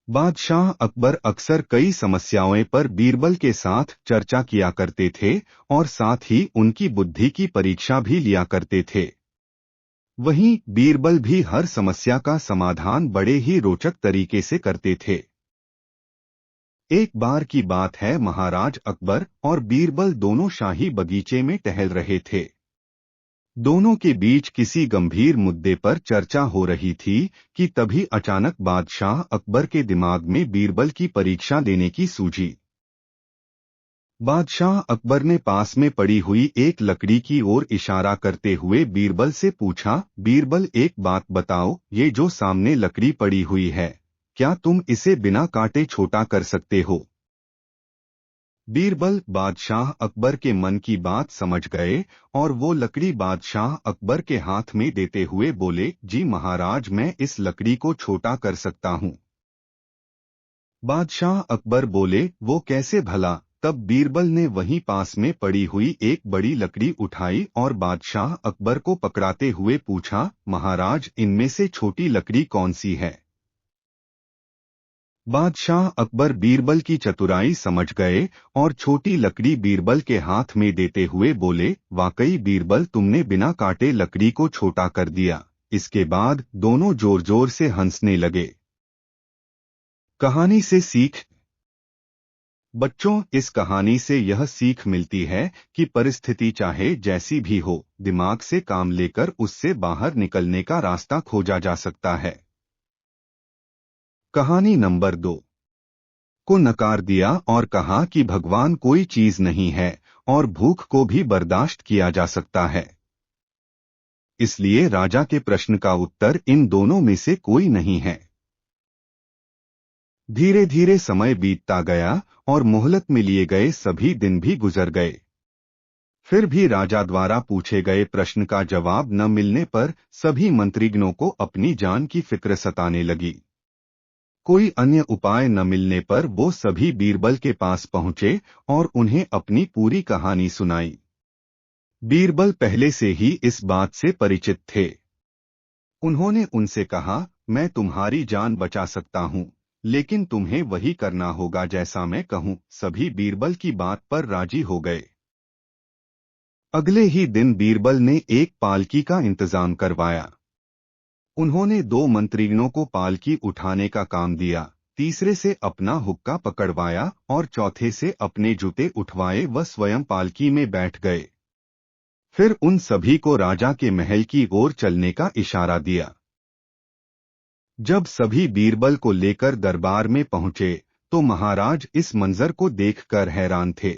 बादशाह अकबर अक्सर कई समस्याओं पर बीरबल के साथ चर्चा किया करते थे और साथ ही उनकी बुद्धि की परीक्षा भी लिया करते थे। वहीं बीरबल भी हर समस्या का समाधान बड़े ही रोचक तरीके से करते थे। एक बार की बात है, महाराज अकबर और बीरबल दोनों शाही बगीचे में टहल रहे थे। दोनों के बीच किसी गंभीर मुद्दे पर चर्चा हो रही थी कि तभी अचानक बादशाह अकबर के दिमाग में बीरबल की परीक्षा लेने की सूझी। बादशाह अकबर ने पास में पड़ी हुई एक लकड़ी की ओर इशारा करते हुए बीरबल से पूछा, बीरबल एक बात बताओ, ये जो सामने लकड़ी पड़ी हुई है, क्या तुम इसे बिना काटे छोटा कर सकते हो? बीरबल बादशाह अकबर के मन की बात समझ गए और वो लकड़ी बादशाह अकबर के हाथ में देते हुए बोले, जी महाराज, मैं इस लकड़ी को छोटा कर सकता हूँ। बादशाह अकबर बोले, वो कैसे भला? तब बीरबल ने वहीं पास में पड़ी हुई एक बड़ी लकड़ी उठाई और बादशाह अकबर को पकड़ाते हुए पूछा, महाराज, इनमें से छोटी लकड़ी कौन सी है? बादशाह अकबर बीरबल की चतुराई समझ गए और छोटी लकड़ी बीरबल के हाथ में देते हुए बोले, वाकई बीरबल, तुमने बिना काटे लकड़ी को छोटा कर दिया। इसके बाद दोनों जोर जोर से हंसने लगे। कहानी से सीख। बच्चों, इस कहानी से यह सीख मिलती है कि परिस्थिति चाहे जैसी भी हो, दिमाग से काम लेकर उससे बाहर निकलने का रास्ता खोजा जा सकता है। कहानी नंबर 2 को नकार दिया और कहा कि भगवान कोई चीज नहीं है और भूख को भी बर्दाश्त किया जा सकता है। इसलिए राजा के प्रश्न का उत्तर इन दोनों में से कोई नहीं है। धीरे धीरे समय बीतता गया और मोहलत में लिए गए सभी दिन भी गुजर गए। फिर भी राजा द्वारा पूछे गए प्रश्न का जवाब न मिलने पर सभी मंत्रीगणों को अपनी जान की फिक्र सताने लगी। कोई अन्य उपाय न मिलने पर वो सभी बीरबल के पास पहुंचे और उन्हें अपनी पूरी कहानी सुनाई। बीरबल पहले से ही इस बात से परिचित थे। उन्होंने उनसे कहा, मैं तुम्हारी जान बचा सकता हूं, लेकिन तुम्हें वही करना होगा जैसा मैं कहूं। सभी बीरबल की बात पर राजी हो गए। अगले ही दिन बीरबल ने एक पालकी का इंतजाम करवाया। उन्होंने 2 मंत्रीगणों को पालकी उठाने का काम दिया, तीसरे से अपना हुक्का पकड़वाया और चौथे से अपने जूते उठवाए व स्वयं पालकी में बैठ गए। फिर उन सभी को राजा के महल की ओर चलने का इशारा दिया। जब सभी बीरबल को लेकर दरबार में पहुंचे तो महाराज इस मंजर को देखकर हैरान थे।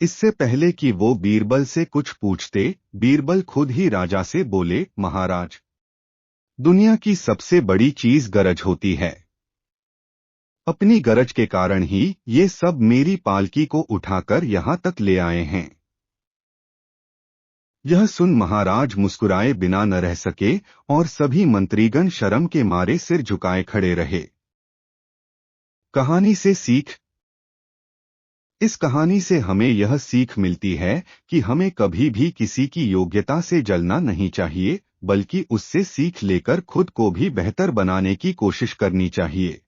इससे पहले कि वो बीरबल से कुछ पूछते, बीरबल खुद ही राजा से बोले, महाराज, दुनिया की सबसे बड़ी चीज गरज होती है। अपनी गरज के कारण ही ये सब मेरी पालकी को उठाकर यहाँ तक ले आए हैं। यह सुन महाराज मुस्कुराए बिना न रह सके और सभी मंत्रीगण शर्म के मारे सिर झुकाए खड़े रहे। कहानी से सीख। इस कहानी से हमें यह सीख मिलती है कि हमें कभी भी किसी की योग्यता से जलना नहीं चाहिए, बल्कि उससे सीख लेकर खुद को भी बेहतर बनाने की कोशिश करनी चाहिए।